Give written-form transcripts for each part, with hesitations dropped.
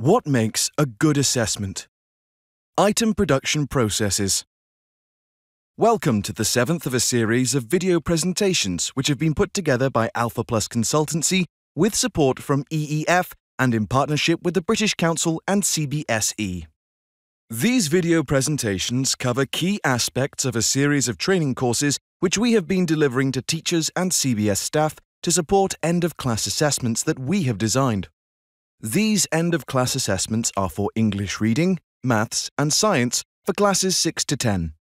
What makes a good assessment? Item production processes. Welcome to the 7th of a series of video presentations which have been put together by Alpha Plus Consultancy with support from EEF and in partnership with the British Council and CBSE. These video presentations cover key aspects of a series of training courses which we have been delivering to teachers and CBS staff to support end-of-class assessments that we have designed. These end-of-class assessments are for English reading, maths and science for classes 6 to 10.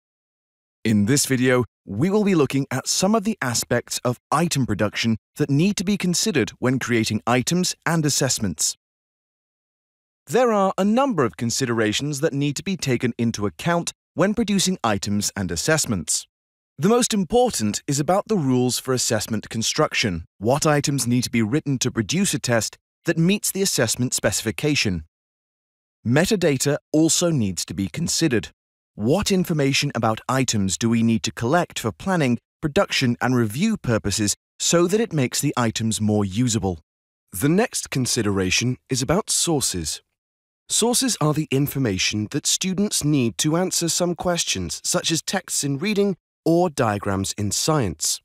In this video, we will be looking at some of the aspects of item production that need to be considered when creating items and assessments. There are a number of considerations that need to be taken into account when producing items and assessments. The most important is about the rules for assessment construction, what items need to be written to produce a test that meets the assessment specification. Metadata also needs to be considered. What information about items do we need to collect for planning, production and review purposes so that it makes the items more usable? The next consideration is about sources. Sources are the information that students need to answer some questions, such as texts in reading or diagrams in science.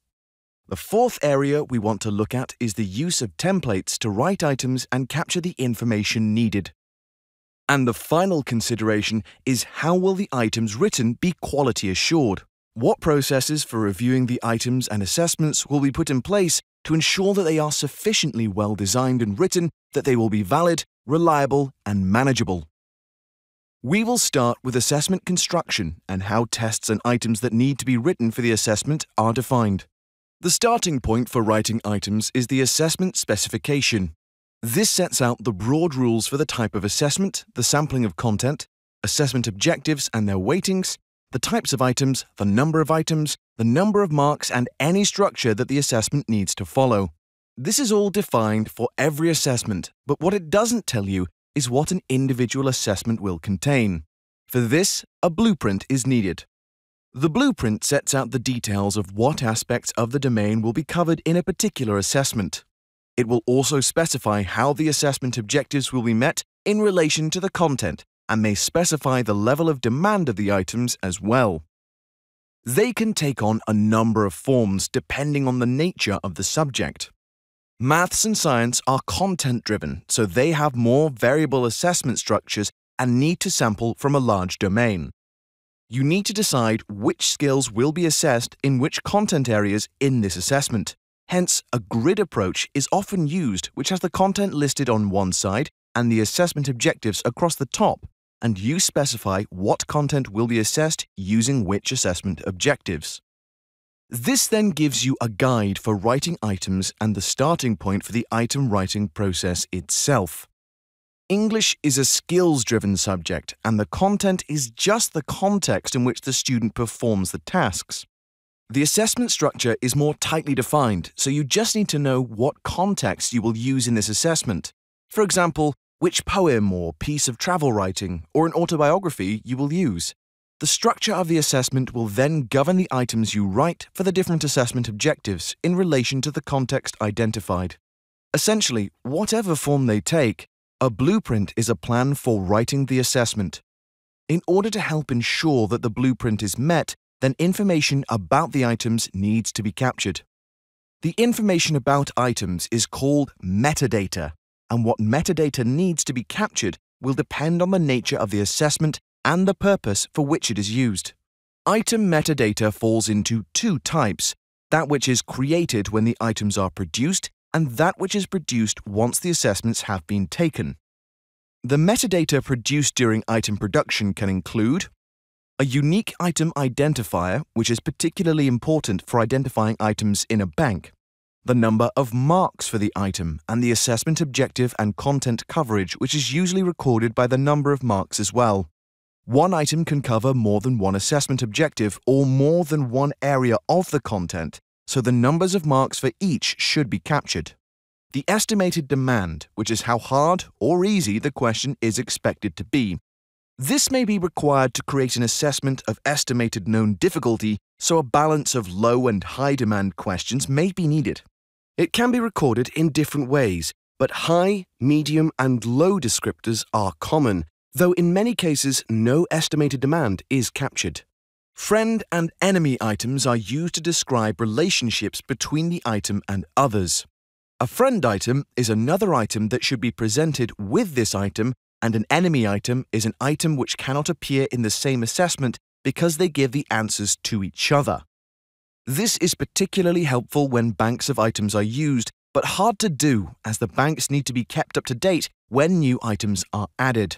The fourth area we want to look at is the use of templates to write items and capture the information needed. And the final consideration is how will the items written be quality assured? What processes for reviewing the items and assessments will be put in place to ensure that they are sufficiently well designed and written that they will be valid, reliable and manageable? We will start with assessment construction and how tests and items that need to be written for the assessment are defined. The starting point for writing items is the assessment specification. This sets out the broad rules for the type of assessment, the sampling of content, assessment objectives and their weightings, the types of items, the number of marks and any structure that the assessment needs to follow. This is all defined for every assessment, but what it doesn't tell you is what an individual assessment will contain. For this, a blueprint is needed. The blueprint sets out the details of what aspects of the domain will be covered in a particular assessment. It will also specify how the assessment objectives will be met in relation to the content and may specify the level of demand of the items as well. They can take on a number of forms depending on the nature of the subject. Maths and science are content-driven, so they have more variable assessment structures and need to sample from a large domain. You need to decide which skills will be assessed in which content areas in this assessment. Hence, a grid approach is often used which has the content listed on one side and the assessment objectives across the top, and you specify what content will be assessed using which assessment objectives. This then gives you a guide for writing items and the starting point for the item writing process itself. English is a skills-driven subject, and the content is just the context in which the student performs the tasks. The assessment structure is more tightly defined, so you just need to know what context you will use in this assessment. For example, which poem or piece of travel writing or an autobiography you will use. The structure of the assessment will then govern the items you write for the different assessment objectives in relation to the context identified. Essentially, whatever form they take, a blueprint is a plan for writing the assessment. In order to help ensure that the blueprint is met, then information about the items needs to be captured. The information about items is called metadata, and what metadata needs to be captured will depend on the nature of the assessment and the purpose for which it is used. Item metadata falls into two types, that which is created when the items are produced and that which is produced once the assessments have been taken. The metadata produced during item production can include a unique item identifier, which is particularly important for identifying items in a bank, the number of marks for the item, and the assessment objective and content coverage, which is usually recorded by the number of marks as well. One item can cover more than one assessment objective or more than one area of the content, so the numbers of marks for each should be captured. The estimated demand, which is how hard or easy the question is expected to be. This may be required to create an assessment of estimated known difficulty, so a balance of low and high demand questions may be needed. It can be recorded in different ways, but high, medium, and low descriptors are common, though in many cases no estimated demand is captured. Friend and enemy items are used to describe relationships between the item and others. A friend item is another item that should be presented with this item, and an enemy item is an item which cannot appear in the same assessment because they give the answers to each other. This is particularly helpful when banks of items are used, but hard to do as the banks need to be kept up to date when new items are added.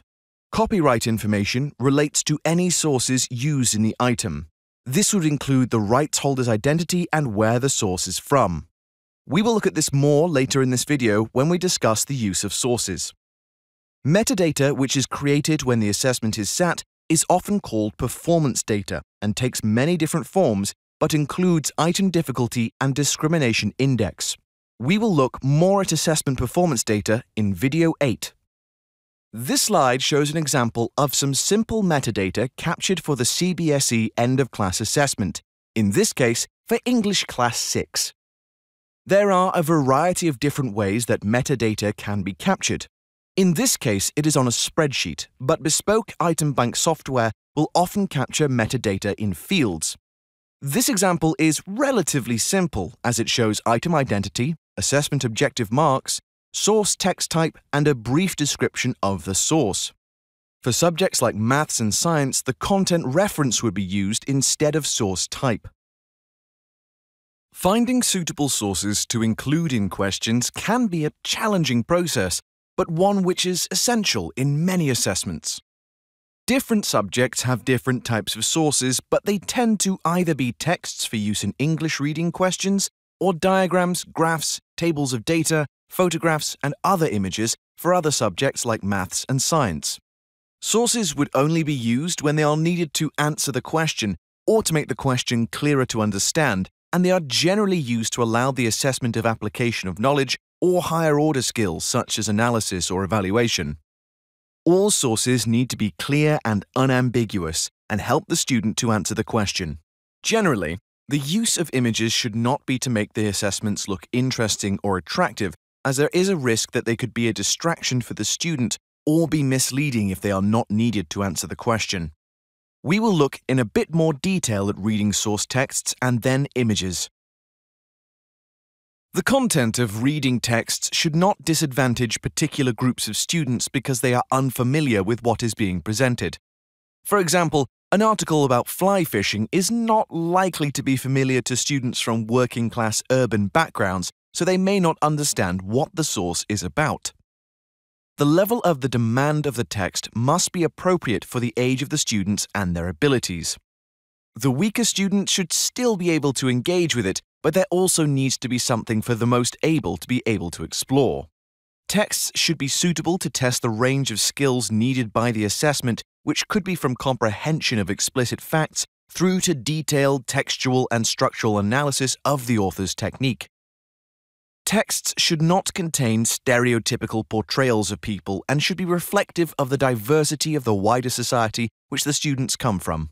Copyright information relates to any sources used in the item. This would include the rights holder's identity and where the source is from. We will look at this more later in this video when we discuss the use of sources. Metadata, which is created when the assessment is sat, is often called performance data and takes many different forms, but includes item difficulty and discrimination index. We will look more at assessment performance data in video 8. This slide shows an example of some simple metadata captured for the CBSE end-of-class assessment, in this case for English Class 6. There are a variety of different ways that metadata can be captured. In this case, it is on a spreadsheet, but bespoke item bank software will often capture metadata in fields. This example is relatively simple as it shows item identity, assessment objective marks, source text type, and a brief description of the source. For subjects like maths and science, the content reference would be used instead of source type. Finding suitable sources to include in questions can be a challenging process, but one which is essential in many assessments. Different subjects have different types of sources, but they tend to either be texts for use in English reading questions, or diagrams, graphs, tables of data, photographs, and other images for other subjects like maths and science. Sources would only be used when they are needed to answer the question or to make the question clearer to understand, and they are generally used to allow the assessment of application of knowledge or higher-order skills such as analysis or evaluation. All sources need to be clear and unambiguous and help the student to answer the question. Generally, the use of images should not be to make the assessments look interesting or attractive, as there is a risk that they could be a distraction for the student or be misleading if they are not needed to answer the question. We will look in a bit more detail at reading source texts and then images. The content of reading texts should not disadvantage particular groups of students because they are unfamiliar with what is being presented. For example, an article about fly fishing is not likely to be familiar to students from working-class urban backgrounds, so they may not understand what the source is about. The level of the demand of the text must be appropriate for the age of the students and their abilities. The weaker student should still be able to engage with it, but there also needs to be something for the most able to be able to explore. Texts should be suitable to test the range of skills needed by the assessment, which could be from comprehension of explicit facts through to detailed textual and structural analysis of the author's technique. Texts should not contain stereotypical portrayals of people and should be reflective of the diversity of the wider society which the students come from.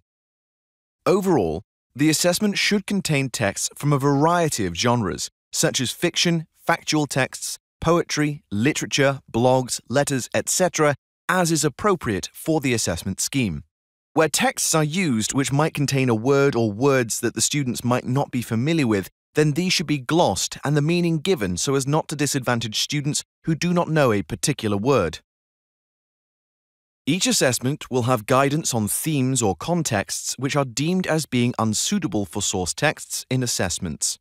Overall, the assessment should contain texts from a variety of genres, such as fiction, factual texts, poetry, literature, blogs, letters, etc., as is appropriate for the assessment scheme. Where texts are used which might contain a word or words that the students might not be familiar with, then these should be glossed and the meaning given so as not to disadvantage students who do not know a particular word. Each assessment will have guidance on themes or contexts which are deemed as being unsuitable for source texts in assessments.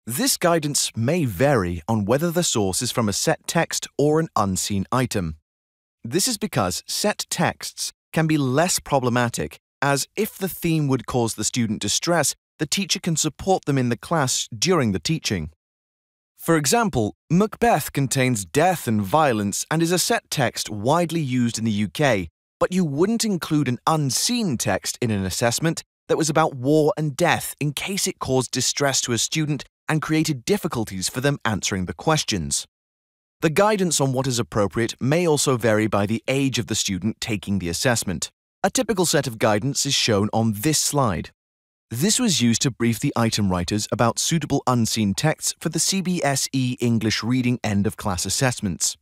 This guidance may vary on whether the source is from a set text or an unseen item. This is because set texts can be less problematic, as if the theme would cause the student distress, the teacher can support them in the class during the teaching. For example, Macbeth contains death and violence and is a set text widely used in the UK, but you wouldn't include an unseen text in an assessment that was about war and death in case it caused distress to a student and created difficulties for them answering the questions. The guidance on what is appropriate may also vary by the age of the student taking the assessment. A typical set of guidance is shown on this slide. This was used to brief the item writers about suitable unseen texts for the CBSE English Reading end-of-class assessments.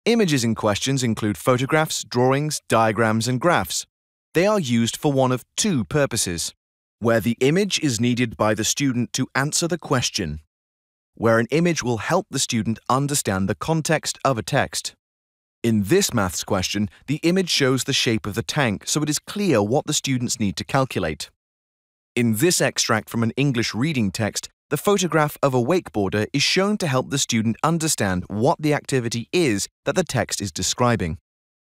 Images in questions include photographs, drawings, diagrams, and graphs. They are used for one of two purposes: where the image is needed by the student to answer the question, where an image will help the student understand the context of a text. In this maths question, the image shows the shape of the tank, so it is clear what the students need to calculate. In this extract from an English reading text, the photograph of a wakeboarder is shown to help the student understand what the activity is that the text is describing.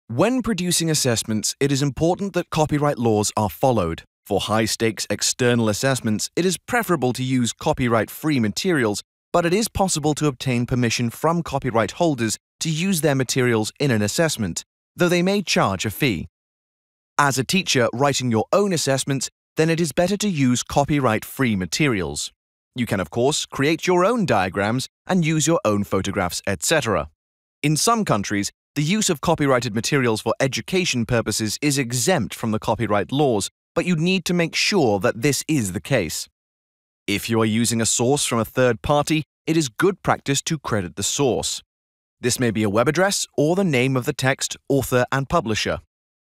When producing assessments, it is important that copyright laws are followed. For high-stakes external assessments, it is preferable to use copyright-free materials, but it is possible to obtain permission from copyright holders to use their materials in an assessment, though they may charge a fee. As a teacher writing your own assessments, then it is better to use copyright-free materials. You can, of course, create your own diagrams and use your own photographs, etc. In some countries, the use of copyrighted materials for education purposes is exempt from the copyright laws, but you need to make sure that this is the case. If you are using a source from a third party, it is good practice to credit the source. This may be a web address or the name of the text, author, and publisher.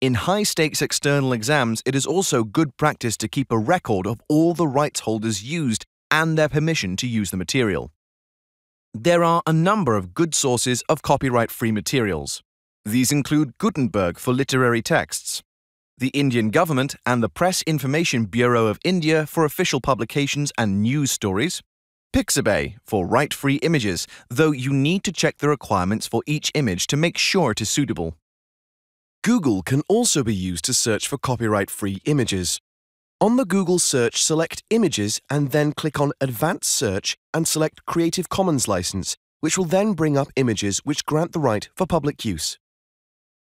In high-stakes external exams, it is also good practice to keep a record of all the rights holders used and their permission to use the material. There are a number of good sources of copyright-free materials. These include Gutenberg for literary texts, the Indian government and the Press Information Bureau of India for official publications and news stories, Pixabay for right-free images, though you need to check the requirements for each image to make sure it is suitable. Google can also be used to search for copyright-free images. On the Google search, select Images and then click on Advanced Search and select Creative Commons license, which will then bring up images which grant the right for public use.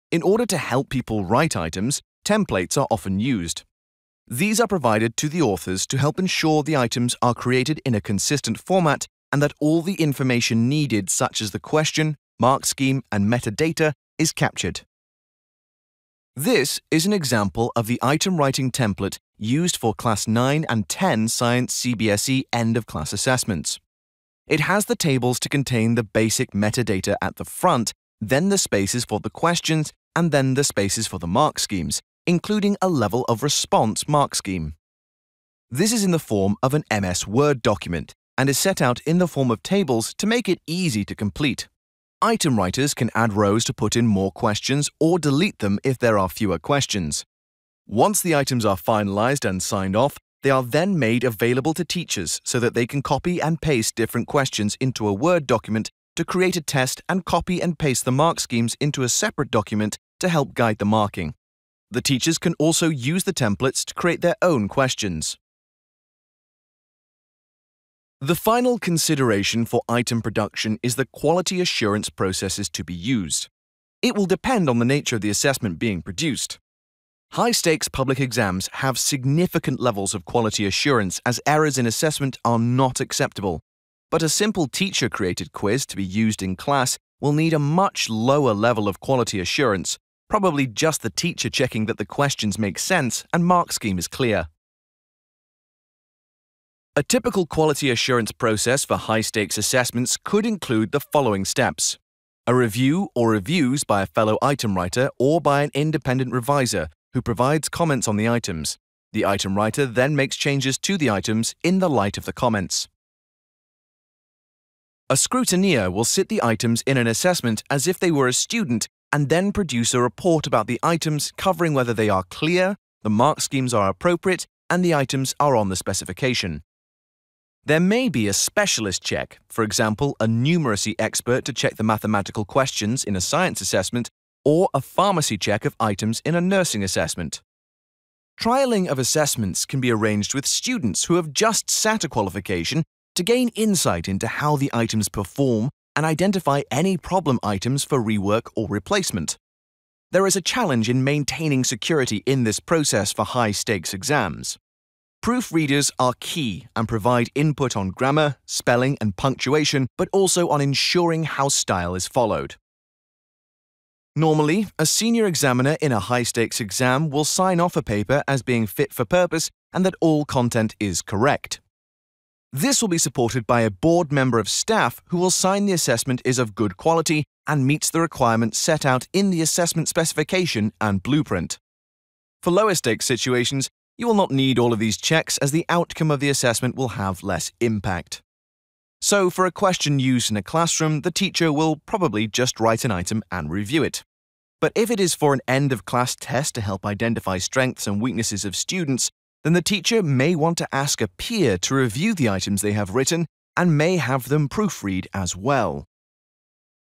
In order to help people write items, templates are often used. These are provided to the authors to help ensure the items are created in a consistent format and that all the information needed, such as the question, mark scheme, and metadata, is captured. This is an example of the item writing template used for Class 9 and 10 Science CBSE end-of-class assessments. It has the tables to contain the basic metadata at the front, then the spaces for the questions, and then the spaces for the mark schemes, including a level of response mark scheme. This is in the form of an MS Word document and is set out in the form of tables to make it easy to complete. Item writers can add rows to put in more questions or delete them if there are fewer questions. Once the items are finalized and signed off, they are then made available to teachers so that they can copy and paste different questions into a Word document to create a test and copy and paste the mark schemes into a separate document to help guide the marking. The teachers can also use the templates to create their own questions. The final consideration for item production is the quality assurance processes to be used. It will depend on the nature of the assessment being produced. High-stakes public exams have significant levels of quality assurance as errors in assessment are not acceptable. But a simple teacher-created quiz to be used in class will need a much lower level of quality assurance, probably just the teacher checking that the questions make sense and mark scheme is clear. A typical quality assurance process for high-stakes assessments could include the following steps: a review or reviews by a fellow item writer or by an independent reviser who provides comments on the items. The item writer then makes changes to the items in the light of the comments. A scrutineer will sit the items in an assessment as if they were a student and then produce a report about the items covering whether they are clear, the mark schemes are appropriate, and the items are on the specification. There may be a specialist check, for example, a numeracy expert to check the mathematical questions in a science assessment, or a pharmacy check of items in a nursing assessment. Trialing of assessments can be arranged with students who have just sat a qualification to gain insight into how the items perform and identify any problem items for rework or replacement. There is a challenge in maintaining security in this process for high-stakes exams. Proofreaders are key and provide input on grammar, spelling, and punctuation, but also on ensuring how style is followed. Normally, a senior examiner in a high-stakes exam will sign off a paper as being fit for purpose and that all content is correct. This will be supported by a board member of staff who will sign the assessment is of good quality and meets the requirements set out in the assessment specification and blueprint. For lower-stakes situations, you will not need all of these checks as the outcome of the assessment will have less impact. So, for a question used in a classroom, the teacher will probably just write an item and review it. But if it is for an end-of-class test to help identify strengths and weaknesses of students, then the teacher may want to ask a peer to review the items they have written and may have them proofread as well.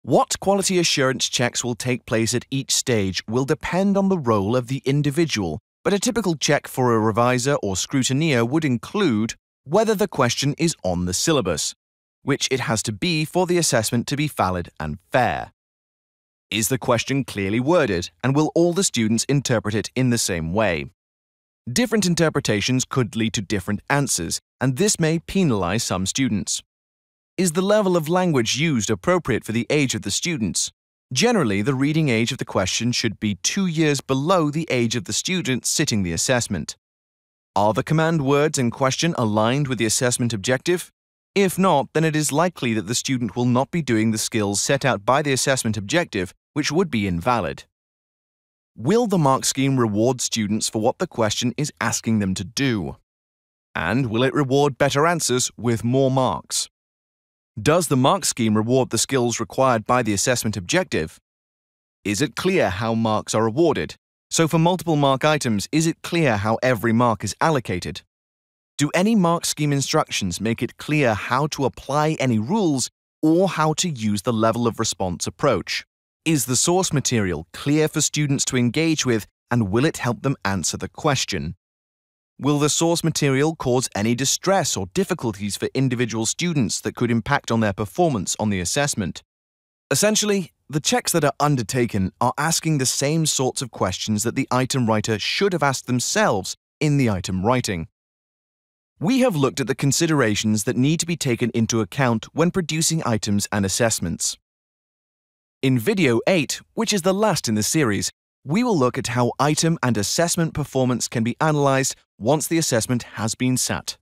What quality assurance checks will take place at each stage will depend on the role of the individual, but a typical check for a reviser or scrutineer would include whether the question is on the syllabus, which it has to be for the assessment to be valid and fair. Is the question clearly worded, and will all the students interpret it in the same way? Different interpretations could lead to different answers, and this may penalize some students. Is the level of language used appropriate for the age of the students? Generally, the reading age of the question should be 2 years below the age of the student sitting the assessment. Are the command words in question aligned with the assessment objective? If not, then it is likely that the student will not be doing the skills set out by the assessment objective, which would be invalid. Will the mark scheme reward students for what the question is asking them to do? And will it reward better answers with more marks? Does the mark scheme reward the skills required by the assessment objective? Is it clear how marks are awarded? So for multiple mark items, is it clear how every mark is allocated? Do any mark scheme instructions make it clear how to apply any rules or how to use the level of response approach? Is the source material clear for students to engage with, and will it help them answer the question? Will the source material cause any distress or difficulties for individual students that could impact on their performance on the assessment? Essentially, the checks that are undertaken are asking the same sorts of questions that the item writer should have asked themselves in the item writing. We have looked at the considerations that need to be taken into account when producing items and assessments. In Video 8, which is the last in the series, we will look at how item and assessment performance can be analysed once the assessment has been sat.